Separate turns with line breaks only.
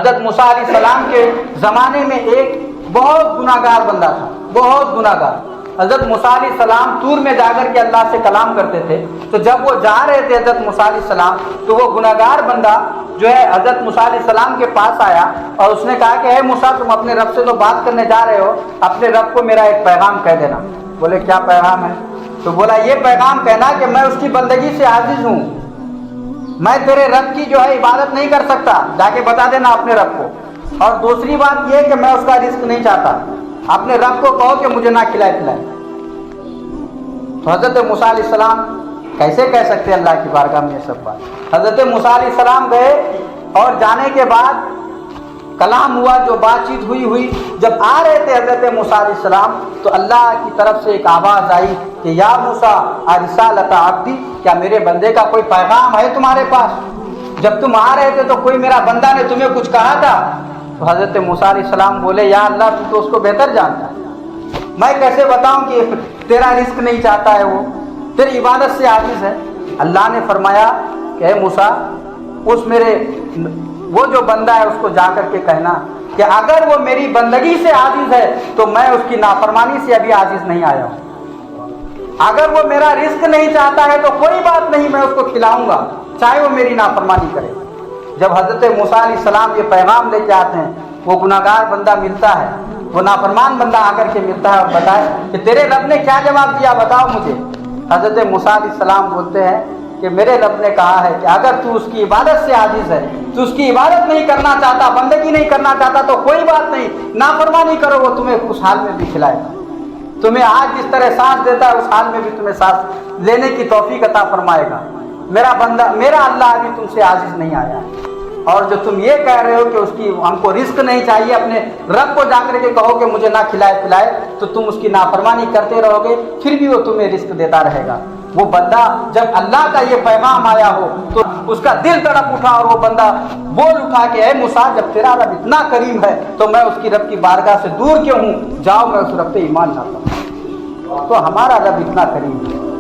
حضرت موسیٰ علیہ السلام کے زمانے میں ایک بہت گناہگار بندہ تھا، بہت گناہگار۔ حضرت موسیٰ علیہ السلام طور میں جا کر کے اللہ سے کلام کرتے تھے، تو جب وہ جا رہے تھے حضرت موسیٰ علیہ السلام، تو وہ گناہگار بندہ جو ہے حضرت موسیٰ علیہ السلام کے پاس آیا اور اس نے کہا کہ اے موسیٰ، تم اپنے رب سے تو بات کرنے جا رہے ہو، اپنے رب کو میرا ایک پیغام کہہ دینا۔ بولے کیا پیغام ہے؟ تو بولا یہ پیغام کہنا کہ میں اس کی بندگی سے عاجز ہوں، میں تیرے رب کی جو ہے عبادت نہیں کر سکتا، جا کے بتا دینا اپنے رب کو۔ اور دوسری بات یہ کہ میں اس کا رزق نہیں چاہتا، اپنے رب کو کہو کہ مجھے نہ کھلائے پلائے۔ تو حضرت موسیٰ علیہ السلام کیسے کہہ سکتے اللہ کی بارگاہ میں یہ سب بات؟ حضرت موسیٰ علیہ السلام گئے اور جانے کے بعد کلام ہوا، جو بات چیت ہوئی، جب آ رہے تھے حضرت موسیٰ علیہ السلام تو اللہ کی طرف سے ایک آواز آئی کہ یا موسیٰ ارسالۃ عبدی، کیا میرے بندے کا کوئی پیغام ہے تمہارے پاس؟ جب تم آ رہے تھے تو کوئی میرا بندہ نے تمہیں کچھ کہا تھا؟ تو حضرت موسیٰ علیہ السلام بولے یا اللہ تو اس کو بہتر جانتا ہے، میں کیسے بتاؤں کہ تیرا رزق نہیں چاہتا ہے، وہ تیری عبادت سے عاجز ہے۔ اللہ نے فرمایا کہ اے موسیٰ، وہ جو بندہ ہے اس کو جا کر کے کہنا کہ اگر وہ میری بندگی سے عاجز ہے تو میں اس کی نافرمانی سے ابھی عاجز نہیں آیا ہوں۔ اگر وہ میرا رزق نہیں چاہتا ہے تو کوئی بات نہیں، میں اس کو کھلاؤں گا چاہے وہ میری نافرمانی کرے۔ جب حضرت موسیٰ علیہ السلام یہ پیغام لے کے آتے ہیں، وہ گناہگار بندہ ملتا ہے، وہ نافرمان بندہ آ کر کے ملتا ہے اور بتائے کہ تیرے رب نے کیا جواب دیا، بتاؤ مجھے۔ حضرت موسیٰ علیہ السلام بولتے ہیں کہ میرے رب نے کہا ہے کہ اگر تو اس کی عبادت سے عاجز ہے، تو اس کی عبادت نہیں کرنا چاہتا، بندگی نہیں کرنا چاہتا تو کوئی بات نہیں، نافرمانی کرو، وہ تمہیں اس حال میں بھی کھلائے گا، تمہیں آج جس طرح سانس دیتا ہے اس حال میں بھی تمہیں سانس لینے کی توفیق عطا فرمائے گا۔ میرا اللہ ابھی تم سے عاجز نہیں آیا ہے۔ اور جو تم یہ کہہ رہے ہو کہ ہم کو رزق نہیں چاہیے، اپنے رب کو جا کر کے کہو کہ مجھے نہ کھلائے پلائے، تو تم اس کی نافرمانی کرتے رہو گے، پھر بھی وہ تمہیں رزق دیتا رہے گا۔ وہ بندہ جب اللہ کا یہ پیغام آیا ہو تو اس کا دل تڑپ اٹھا اور وہ بندہ بول اٹھا کہ اے موسیٰ، جب تیرا رب اتنا کریم ہے تو میں اس کی رب کی بارگاہ سے دور کیوں ہوں؟ جاؤ میں اس رب پہ ایمان لاتا ہوں۔ تو ہمارا رب اتنا کریم ہے۔